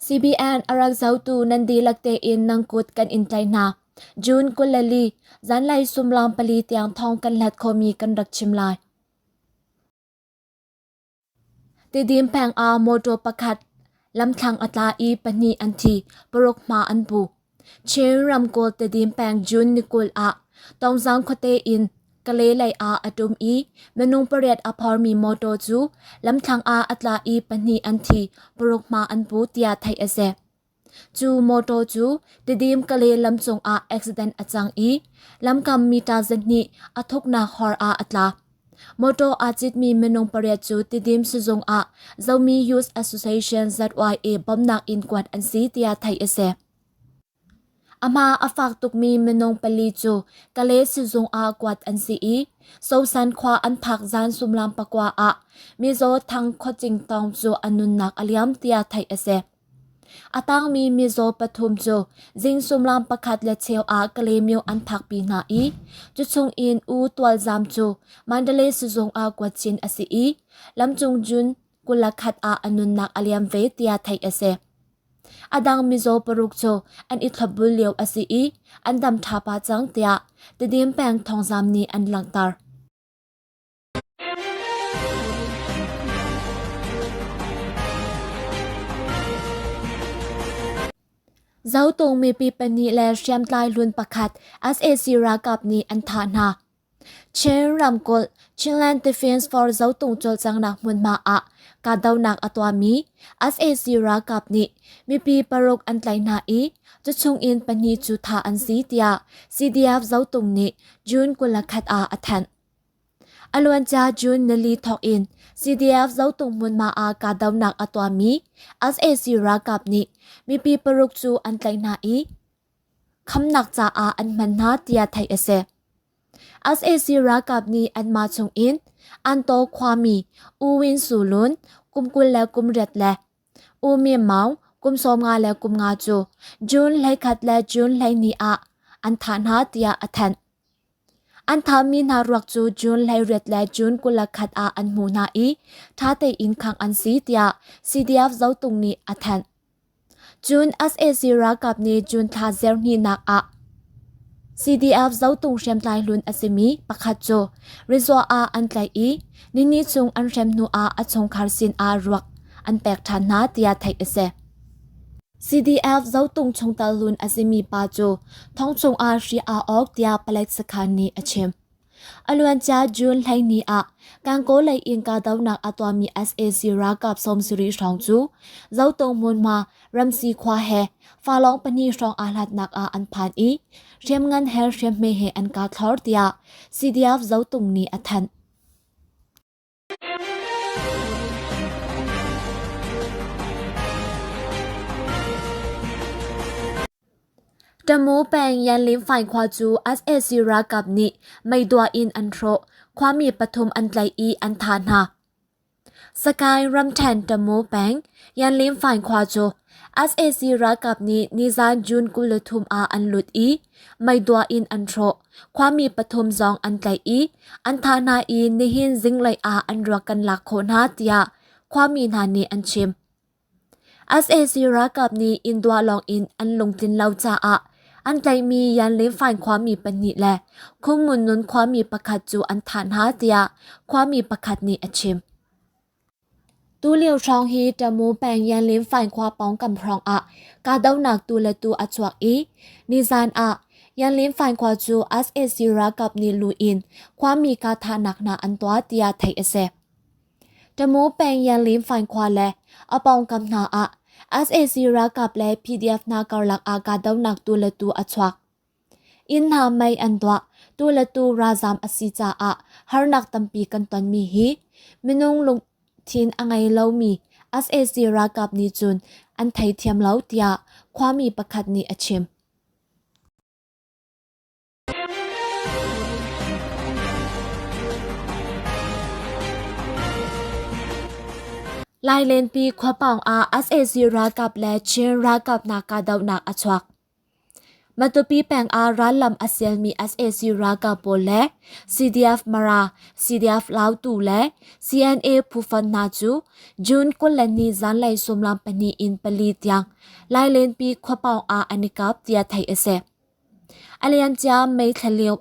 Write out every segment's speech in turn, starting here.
CBN arang zautu nandi lakte in nangkut kan in China June kulali zan lai sumlam pali tiang thong kan lat khomi kan rak chimlai Tidim pang a moto pakhat lam thang atla I pani anthi porok ma anpu Chen ram kol tidim pang June nikul a tong zang khote in kale lai a atum I menung pariat aphor mi moto chu lam thang a atla I pani anthi porok ma anpu tia thai ase chu moto chu tidim kale lam chong a accident achang I lam kam mita zani athok na hor a atla Moto achit mi menong pariat chu tidim suzong a Zomi Youth Association ZYA bomnak in kwat an si tia thai ase Ama afak tuk mi menong pali chu kale suzong a kwat an si I so san khwa an phak zan sumlam pakwa a mi zo thang khoching tong chu anun nak aliam tia thai ase Atang mi mizo pathum chu jing sumlam pakhat le cheu a kalemyo an phak pi na I chu chung in u twal jam chu Mandalay suzong a kwachin asi I lamchung jun kulakhat a anun nak aliam ve tia thai ase Adang mizo paruk chu an ithabul leo asi I an dam thapa chang tia tidim pang thong jam ni an langtar Zau tong mi pi pani le siam tlai lun pakhat as a sira kap ni an tha na Chen ram kol Chinland Defense for zau tong chol chang nak mun ma a ka daw nak atwa mi as a sira kap ni mi pi parok an tlai na I chu chung in pani chu tha an si tia CDF zau tong ni June kulakhat a athan Alwan cha June nali thok in CDF zau tong mun ma a ka daw nak atwa mi as a sira kap ni mi pi paruk chu an tlai na I kham nak cha a an man na tia thai ase as a sira kap ni an ma chung in an to khwami u win sulun kumkul le kumret le u mi mau kum som nga le kum nga chu June lai khat le June lai ni a an tha na tia athan An tha mi na ruak chu June lai ret le June kulakhat a an mu na I tha te in khang an si tia CDF zau tung ni athan June as a sira kap ni June tha zer ni nak a CDF zau tung shem tlai lun asimi pakhat chu rizwa a an tlai I nini chung an rem nu a achong khar sin a ruak an pek than na tia thai ase CDF zau tung chung tal lun asimi pa chu thong chung a ri a ok tia palek sakhan ni achem Alwan cha June lai ni a kang ko lai in ka daw nak atwa mi as a sira kap som suri rong chu zau tong mun ma ramsi khwa he fa long pani rong a hlat nak a an phan I rem ngan her rem me he an ka thlor tia CDF zau tung ni athan Tamu pang yan lim fai khwa chu as a sira kap ni maidwa in an thro khwami pathum an tlai I an tha na Sakai ramthan tamu pang yan lim fai khwa chu as a sira kap ni nizan June kulathum a an lut I maidwa in an thro khwami pathum zong an tlai I an tha na I nihin jinglai a an rakan lakho na tia khwami na ni an chim As a sira kap ni indwa long in an lungtin lau cha a an tlai mi yan lim fai khwami pani le khung mun nun khwami pakhat chu an than ha tia khwami pakhat ni achim Tu liu rong hi tamu pang yan lim fai khwa pong kam rong a ka daw nak tu le tu achwak I ni zan a yan lim fai khwa chu as a sira kap ni lu in khwami ka tha nak na an twa tia thai ase tamu pang yan lim fai khwa le apong kam na a as a sira kap le PDF na karlak a ka daw nak tu le tu achwak in na mai an twa tu le tu razam asi cha a har nak tampi kan ton mi hi minung lung thin angai lo mi as a sira kap ni chun an thai thiam lo tia khwami pakhat ni achim Lai len pi khwa pang a as a sira kap le Chin ra kap na ka daw nak achwak มาตุปีแปงอารันลำอาเซียนมี SAC รากาโปและ CDF มารา CDF ลาวตูและ CNA ผู้ฟันนาจูจูนกุลและนีจันไลสมลำปนีอินปลีตยังไลเลนปีขวบเอาอาอันิกับเตียไทยเสอเลียนจาไม่ทะเลว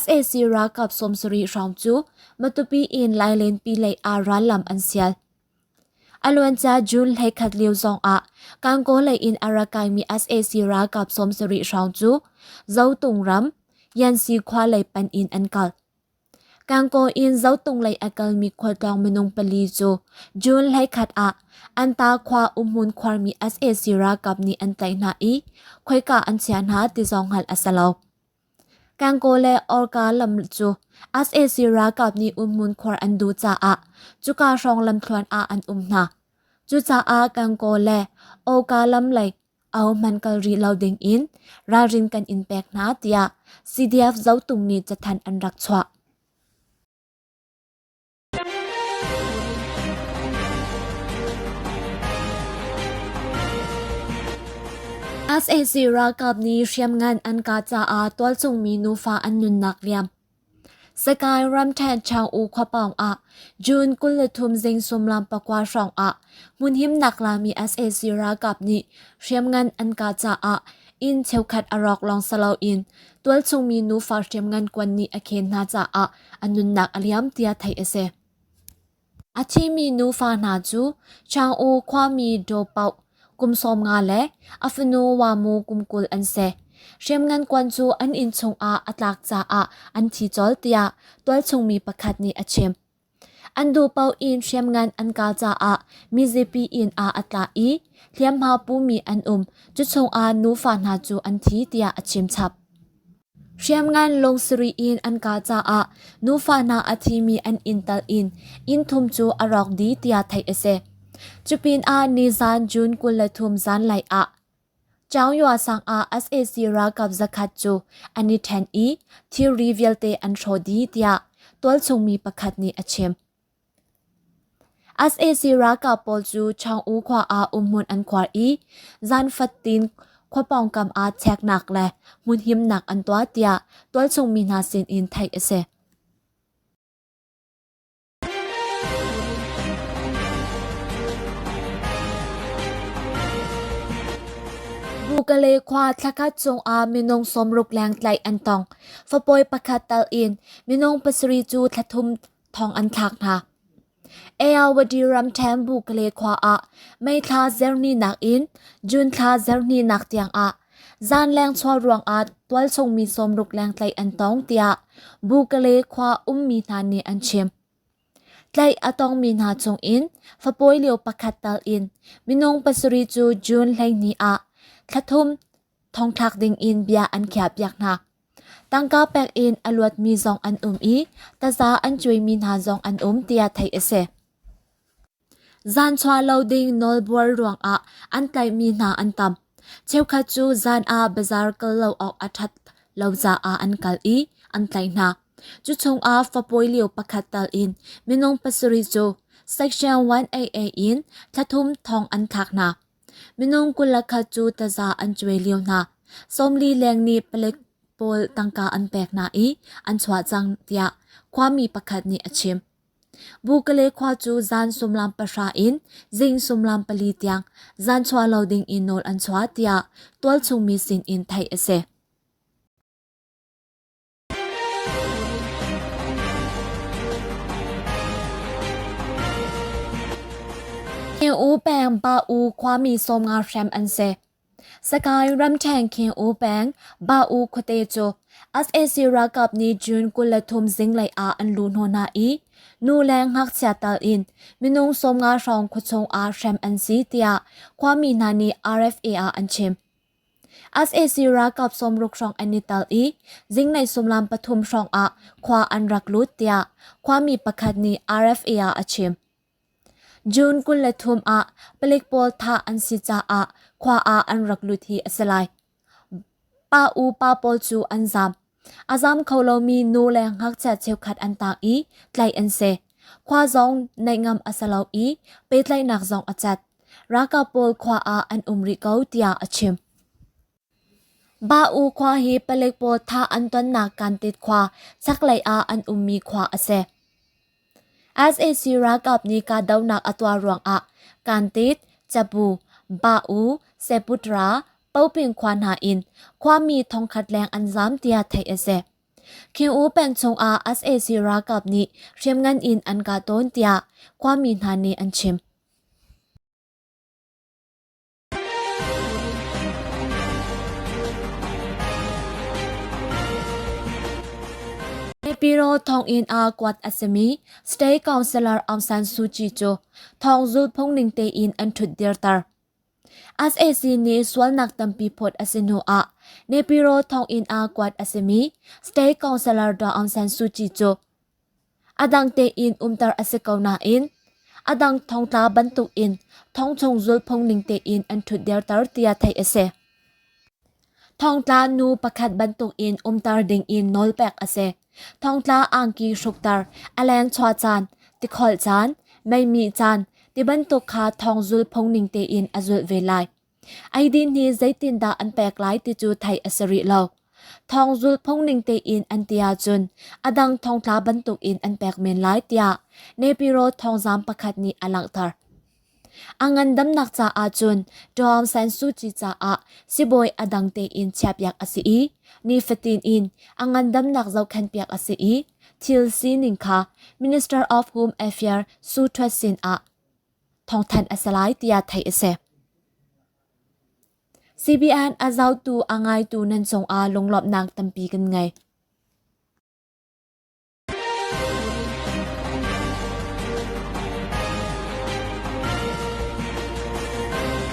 SAC รากาบสมสรีรองจูมาตุปีอินไลเลนปีเลยอารันลำอันเซียลอลวนจาจูนให้ขัดเลียวซองการโกเลยอินอารากายมี SAC รากับสมสริรองจูเจ้าตุงรำยันซีควาเลยปันอินอันกัลการโกอินเจ้าตุงเลยอากาลมีควาดองมนงปลีจูนให้ขัดอันตาความุนความี SAC รากับนี้อันไตนาควายกาอันเชียนหาติซองหัลอัสลาวการโกเลออร์กาลำจู SAC รากับนี้มุนควาอันดูจ้าจุกาชองลำทวนอันนาจุจ้ากังโกเลโอกาลัมไลเอามันกรีเราดิงอินรารินกันอินแปกนาเตีย CDF เจ้าตุงนี้จะทันอันรักชวSAC รากับนี้เชียมงานอันกาจาตัวจงมีนูฟ้าอันนุนนักเรียมสกายรัมแทนชาวอูขวปองจูนกุลทุมเซิงสมลำปะกวาชองมุนหิมนักลามี SAC รากับนี้เชียมงานอันกาจาอินเชวขัดอรอกลองสลาวอินตัวจงมีนูฟ้าเชียมงานกวนนี้อเคนนาจาอันนุนนักอเลียมเตียไทยเสอาชีมีนูฟ้านาจูชาวอูความมีโดเปากุมสมงาเลอฟนูวามูกุมกุลอันเซเชียมงานกวนจูอันอินชงอัตลักจาอันที่จอลเตียตัวชงมีประคัดนี้เชมอันดูเปาอินเชียมงานอันกาจามีเจปีอินอัตลาเทียมหาปูมีอันจุดชงนูฟานาจูอันที่เตียเชมชับเชียมงานลงสรีอินอันกาจานูฟานาอธิมีอันอินตัลอินทุมจูอรอกดีเตียไทยเสจุปินนิซานจูนกุลทุมซานไลเจ้ายัวสังSAC รากับจักรจูอันนี้แทนที่รีวิลเตอันโชดีเตียตัวชงมีประคัดนี้เชมSAC รากับปอลจูชางอูความุนอันควาจันฟัดตินควาปองกำเช็คหนักและมุนหิมหนักอันตัวเตียตัวชงมีนาซินอินไทยเสบุกเลควาทักจงมินงสมรุกแรงไกลอันตองฟปอยประคัดตัลอินมินงปสรีจูทัทุมทองอันทักนาวดีรัมแทมบุกเลควาไม่ทาเซรนีนักอินจุนทาเซรนีนักเตียงจานแรงชวรวงตัวชงมีสมรุกแรงไกลอันตองเตียบุกเลความีนานีอันเชมไกลตองมีนาจงอินฟปอยเลียวประคัดตัลอินมินงปสรีจูจุนแรงนี้ทัทุมทองทักดิงอินเบียอันแคบยักนักตั้งกาแปกอินอลวดมีซองอันตาซาอันจวยมีนาซองอันเตียไทยเสจานชวาเลาดิงนอลบัวรวงอันไกมีนาอันตำเชวคัจูจานบาซาร์กเลาออกอัทัดเลาจาอันกัลอันไกนาจุดชงฟปอยเลียวประคัดตัลอินมินงปัสริโจ section 1AA อินทัทุมทองอันทักนามินงกุลคัจูตาซาอันจวยเลียวนาสมลีแรงนี้เปล็กโปลตังกาอันแปกนาอันสวาจังเตียความมีประคัดนี้เชมบุกเลควาจูจานสมลำประชาอินจิงสมลำปลีเตียงจานชวาลาวดิงอินโนลอันสวาเตียตัวชงมีสินอินไทยเสเคียอูแปงบาอูความมีสมงาแชมอันเซสกายรัมแทงเคียอูแปงบาอูคเตโจSAC รากับนี้จูนกุลทุมซิงไลอันลูนโฮนานูแรงฮักเสียตัลอินมินุงสมงาชองคุชงแชมอันซีเตียความมีนานี RFA อันเชมSAC รากับสมรุกชองอันนิตัลจิงในสมลำปทุมชองควาอันรักลุตเตียความมีประคัดนี้ RFA อันเชมจูนกุลทุมเปลิกโปลทาอันสิจาควาอันรักลุทีอสไลปาปาโปลจูอันซามอาซามเขาเรามีนูแรงฮักจัดเชวขัดอันตาไกลอันเซควาซองในงามอสลาวเปไลนักซองอจัดรากาโปลควาอันริเกาเตียอชิม บาอูควาฮีเปเล็กโปทาอันตันนาการติดควาสักไลอาอันมีควาอเซSAC รักกับนีกาดาวนักอตัวรวงอะการติดจับูบาอูเซปุตราเป้าเพียงควานหาอินความมีทองขัดแรงอันซ้ำเตียไทยเซคิวอูเป็นชงอา SAC รักกับนีเชียมงันอินอันกาโตนเตียความมีนานีอันชิมในปีโรทองอินอากวัดอัสมี State Councilor องซันซูจีโจทองจุดพงนิงเตอินอันทุดเดียร์ตาSAC นี้สวนนักตัมปีพดอสิโนอาในปีโรทองอินอากวัดอัสมี State Councilor ดอองซันซูจีโจอดังเตอินตาร์อสิกาวนาอินอดังทองตาบันตุอินทองชงจุดพงนิงเตอินอันทุดเดียร์ตาร์เตียไทยเอเซทองตานูประคัดบันตุอินตาร์ดิงอินนอลแปกอเซทองตาอังกีชุกตาร์อแลนชวาจานติคอลจานไม่มีจานติบันตุคาทองจุลพงนิงเตอินอจุลเวลัยไอดินนี้ใจตินดาอันแปลกหลายติจูไทยอสริเลาทองจุลพงนิงเตอินอันเตียจุนอดังทองตาบันตุอินอันแปลกเมนหลายเตียเนปิโรทองจามประคัดนี้อลังตาร์อังันดำนักจ่าอาจุนดอมแสนสุจิจ่าอาสิบอยอดังเตอินเชียบยักอสีนีฟตินอินอังันดำนักเจ้าขันเปียกอสีทิลซีนิงคา Minister of Home Affairs สุทวัสินอาทองทันอสลายเตียไทยเซ CBN อาเจ้าตูอังไงตูนันทรงอาลงหลบนางตัมปีกันไง